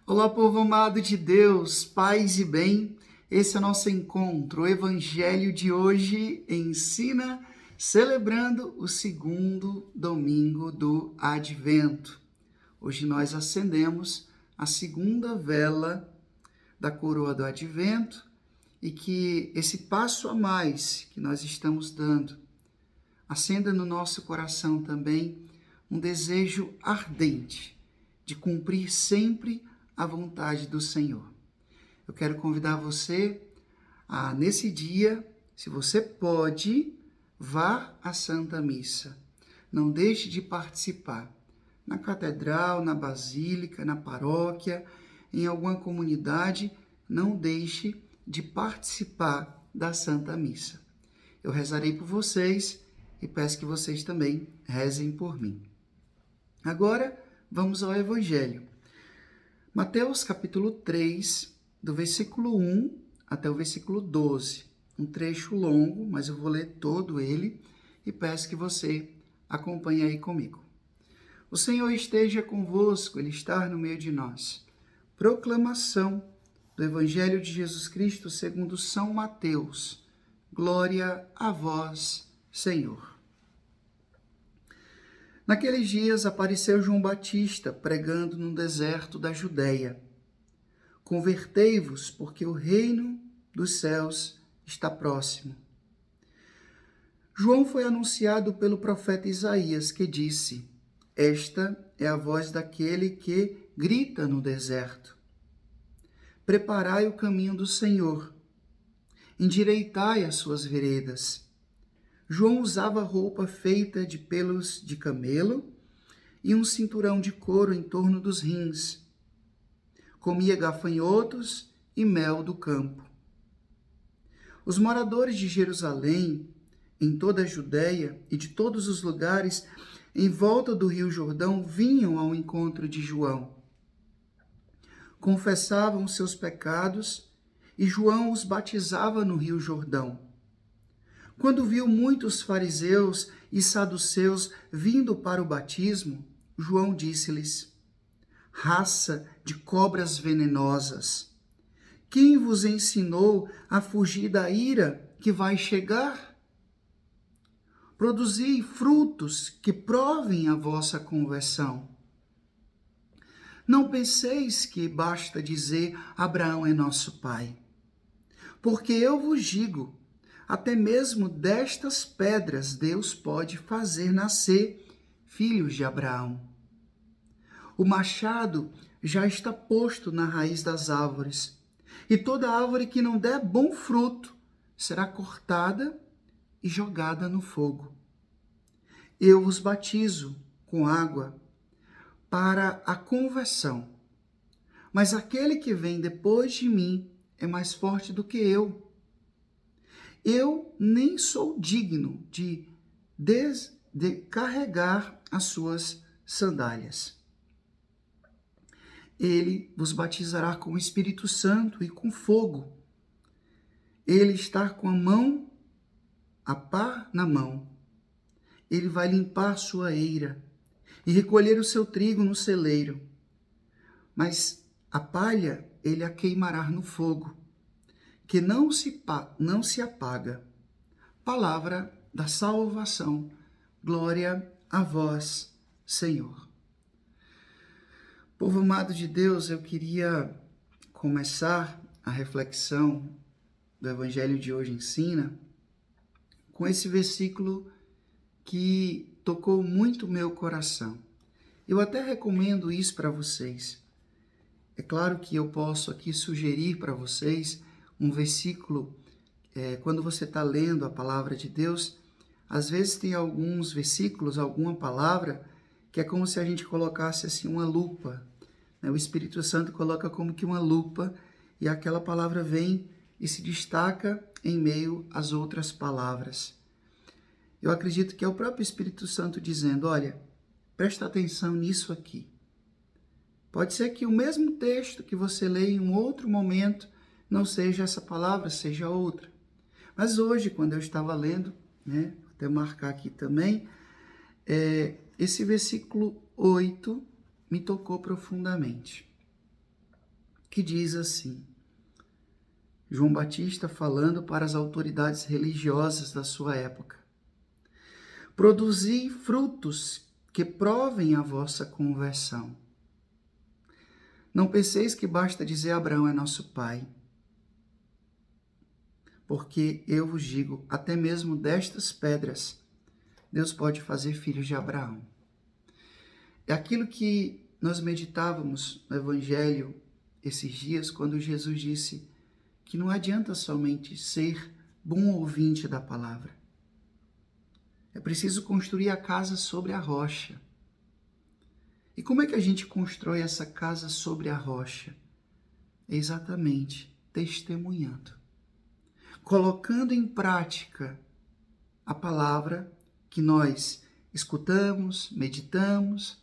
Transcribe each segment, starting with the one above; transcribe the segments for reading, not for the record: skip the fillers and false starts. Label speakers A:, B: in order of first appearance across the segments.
A: Olá, povo amado de Deus, paz e bem. Esse é o nosso encontro. O Evangelho de hoje ensina, celebrando o segundo domingo do Advento. Hoje nós acendemos a segunda vela da coroa do Advento e que esse passo a mais que nós estamos dando acenda no nosso coração também um desejo ardente de cumprir sempre a vontade do Senhor. Eu quero convidar você a, nesse dia, se você pode, vá à Santa Missa. Não deixe de participar. Na catedral, na basílica, na paróquia, em alguma comunidade, não deixe de participar da Santa Missa. Eu rezarei por vocês e peço que vocês também rezem por mim. Agora, vamos ao Evangelho. Mateus capítulo 3, do versículo 1 até o versículo 12. Um trecho longo, mas eu vou ler todo ele e peço que você acompanhe aí comigo. O Senhor esteja convosco, Ele está no meio de nós. Proclamação do Evangelho de Jesus Cristo segundo São Mateus. Glória a vós, Senhor. Naqueles dias apareceu João Batista pregando no deserto da Judéia. Convertei-vos, porque o reino dos céus está próximo. João foi anunciado pelo profeta Isaías, que disse: Esta é a voz daquele que grita no deserto. Preparai o caminho do Senhor, endireitai as suas veredas. João usava roupa feita de pelos de camelo e um cinturão de couro em torno dos rins. Comia gafanhotos e mel do campo. Os moradores de Jerusalém, em toda a Judéia e de todos os lugares em volta do rio Jordão, vinham ao encontro de João. Confessavam seus pecados e João os batizava no rio Jordão. Quando viu muitos fariseus e saduceus vindo para o batismo, João disse-lhes: Raça de cobras venenosas, quem vos ensinou a fugir da ira que vai chegar? Produzi frutos que provem a vossa conversão. Não penseis que basta dizer Abraão é nosso pai, porque eu vos digo, até mesmo destas pedras Deus pode fazer nascer filhos de Abraão. O machado já está posto na raiz das árvores, e toda árvore que não der bom fruto será cortada e jogada no fogo. Eu vos batizo com água para a conversão, mas aquele que vem depois de mim é mais forte do que eu. Eu nem sou digno de carregar as suas sandálias. Ele vos batizará com o Espírito Santo e com fogo. Ele está com a pá na mão. Ele vai limpar sua eira e recolher o seu trigo no celeiro. Mas a palha ele a queimará no fogo, que não se apaga. Palavra da salvação. Glória a vós, Senhor. Povo amado de Deus, eu queria começar a reflexão do Evangelho de hoje ensina com esse versículo que tocou muito o meu coração. Eu até recomendo isso para vocês. É claro que eu posso aqui sugerir para vocês um versículo, quando você está lendo a palavra de Deus, às vezes tem alguns versículos, alguma palavra, que é como se a gente colocasse assim uma lupa. O Espírito Santo coloca como que uma lupa e aquela palavra vem e se destaca em meio às outras palavras. Eu acredito que é o próprio Espírito Santo dizendo, olha, presta atenção nisso aqui. Pode ser que o mesmo texto que você lê em um outro momento não seja essa palavra, seja outra. Mas hoje, quando eu estava lendo, vou até marcar aqui também, esse versículo 8 me tocou profundamente. que diz assim: João Batista falando para as autoridades religiosas da sua época: produzi frutos que provem a vossa conversão. Não penseis que basta dizer Abraão é nosso pai, porque eu vos digo, até mesmo destas pedras, Deus pode fazer filhos de Abraão. É aquilo que nós meditávamos no Evangelho esses dias, quando Jesus disse que não adianta somente ser bom ouvinte da palavra. É preciso construir a casa sobre a rocha. E como é que a gente constrói essa casa sobre a rocha? É exatamente testemunhando, colocando em prática a palavra que nós escutamos, meditamos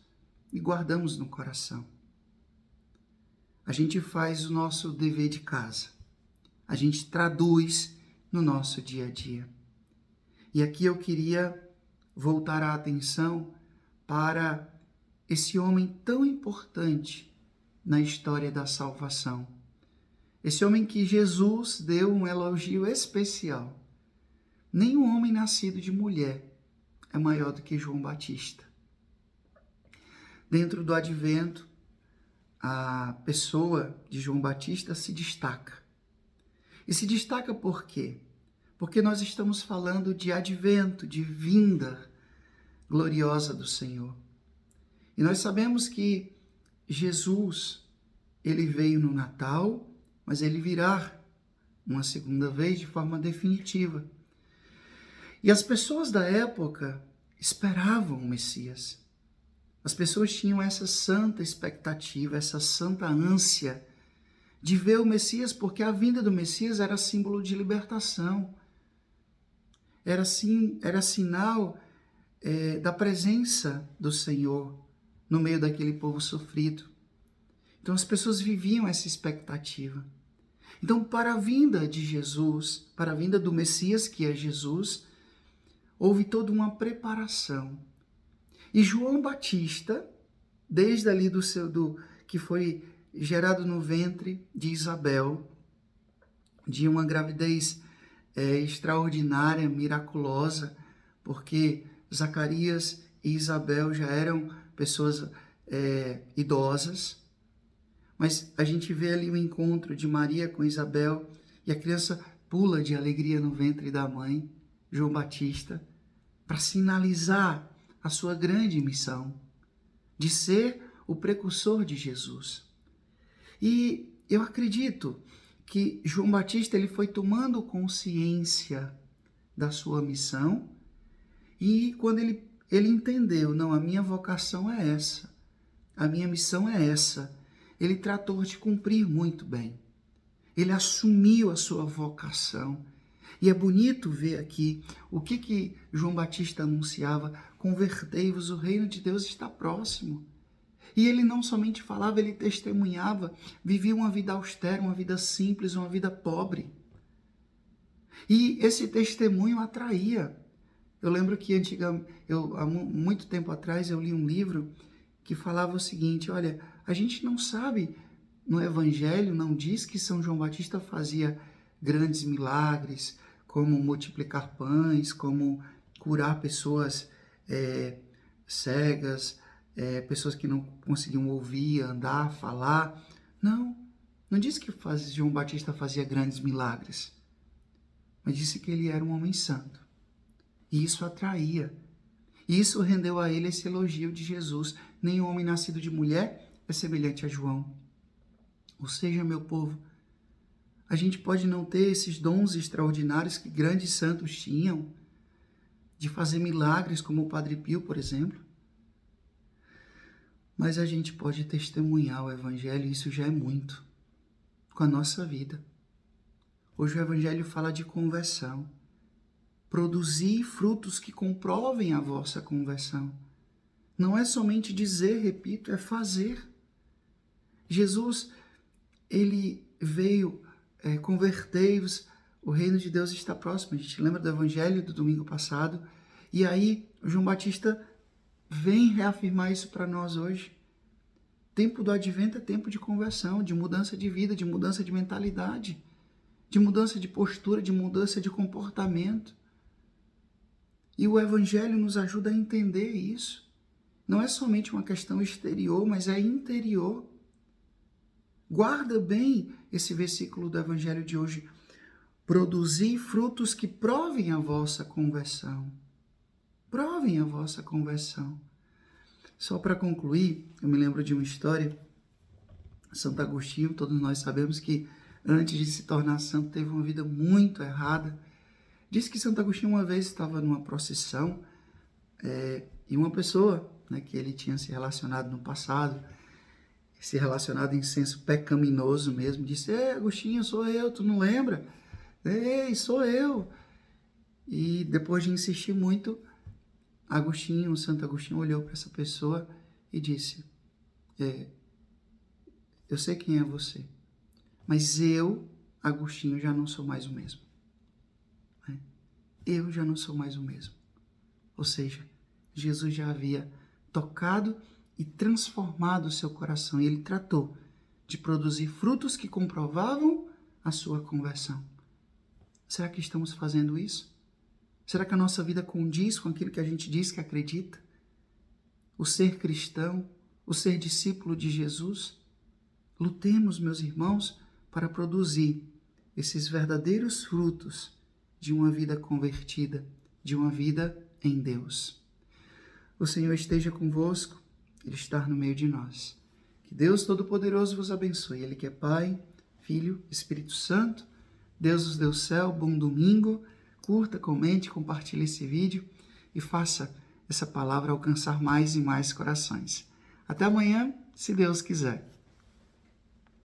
A: e guardamos no coração. A gente faz o nosso dever de casa. A gente traduz no nosso dia a dia. E aqui eu queria voltar a atenção para esse homem tão importante na história da salvação. Esse homem que Jesus deu um elogio especial. Nenhum homem nascido de mulher é maior do que João Batista. Dentro do advento, a pessoa de João Batista se destaca. E se destaca por quê? Porque nós estamos falando de advento, de vinda gloriosa do Senhor. E nós sabemos que Jesus, ele veio no Natal, mas ele virá uma segunda vez de forma definitiva. E as pessoas da época esperavam o Messias. As pessoas tinham essa santa expectativa, essa santa ânsia de ver o Messias, porque a vinda do Messias era símbolo de libertação. Era sinal da presença do Senhor no meio daquele povo sofrido. Então as pessoas viviam essa expectativa. Então, para a vinda de Jesus, para a vinda do Messias, que é Jesus, houve toda uma preparação. E João Batista, desde ali que foi gerado no ventre de Isabel, de uma gravidez extraordinária, miraculosa, porque Zacarias e Isabel já eram pessoas idosas, mas a gente vê ali o encontro de Maria com Isabel e a criança pula de alegria no ventre da mãe, João Batista, para sinalizar a sua grande missão de ser o precursor de Jesus. E eu acredito que João Batista ele foi tomando consciência da sua missão e quando ele entendeu, não, a minha vocação é essa, a minha missão é essa, ele tratou de cumprir muito bem. Ele assumiu a sua vocação. E é bonito ver aqui o que João Batista anunciava: convertei-vos, o reino de Deus está próximo. E ele não somente falava, ele testemunhava, vivia uma vida austera, uma vida simples, uma vida pobre. E esse testemunho atraía. Eu lembro que há muito tempo atrás eu li um livro que falava o seguinte: olha, a gente não sabe, no Evangelho não diz que São João Batista fazia grandes milagres, como multiplicar pães, como curar pessoas cegas, pessoas que não conseguiam ouvir, andar, falar. Não disse que João Batista fazia grandes milagres, mas disse que ele era um homem santo. E isso atraía. E isso rendeu a ele esse elogio de Jesus: nenhum homem nascido de mulher é semelhante a João. Ou seja, meu povo, a gente pode não ter esses dons extraordinários que grandes santos tinham, de fazer milagres como o Padre Pio, por exemplo, mas a gente pode testemunhar o Evangelho, e isso já é muito, com a nossa vida. Hoje o Evangelho fala de conversão. Produzir frutos que comprovem a vossa conversão. Não é somente dizer, repito, é fazer. Jesus, ele veio, convertei-vos, o reino de Deus está próximo. A gente lembra do Evangelho do domingo passado. E aí, João Batista vem reafirmar isso para nós hoje. Tempo do advento é tempo de conversão, de mudança de vida, de mudança de mentalidade, de mudança de postura, de mudança de comportamento. E o Evangelho nos ajuda a entender isso. Não é somente uma questão exterior, mas é interior. Guarda bem esse versículo do Evangelho de hoje. Produzir frutos que provem a vossa conversão. Provem a vossa conversão. Só para concluir, eu me lembro de uma história. Santo Agostinho, todos nós sabemos que antes de se tornar santo teve uma vida muito errada. Diz que Santo Agostinho uma vez estava numa procissão e uma pessoa, né, que ele tinha se relacionado no passado, se relacionado em senso pecaminoso mesmo, disse: Ei, Agostinho, sou eu, tu não lembra? Ei, sou eu. E depois de insistir muito, Santo Agostinho olhou para essa pessoa e disse: eu sei quem é você, mas eu, Agostinho, já não sou mais o mesmo. Eu já não sou mais o mesmo. Ou seja, Jesus já havia tocado e transformado o seu coração. E ele tratou de produzir frutos que comprovavam a sua conversão. Será que estamos fazendo isso? Será que a nossa vida condiz com aquilo que a gente diz que acredita? O ser cristão, o ser discípulo de Jesus? Lutemos, meus irmãos, para produzir esses verdadeiros frutos de uma vida convertida, de uma vida em Deus. O Senhor esteja convosco, Ele está no meio de nós. Que Deus Todo-Poderoso vos abençoe. Ele que é Pai, Filho, Espírito Santo. Deus os deu céu, bom domingo. Curta, comente, compartilhe esse vídeo e faça essa palavra alcançar mais e mais corações. Até amanhã, se Deus quiser.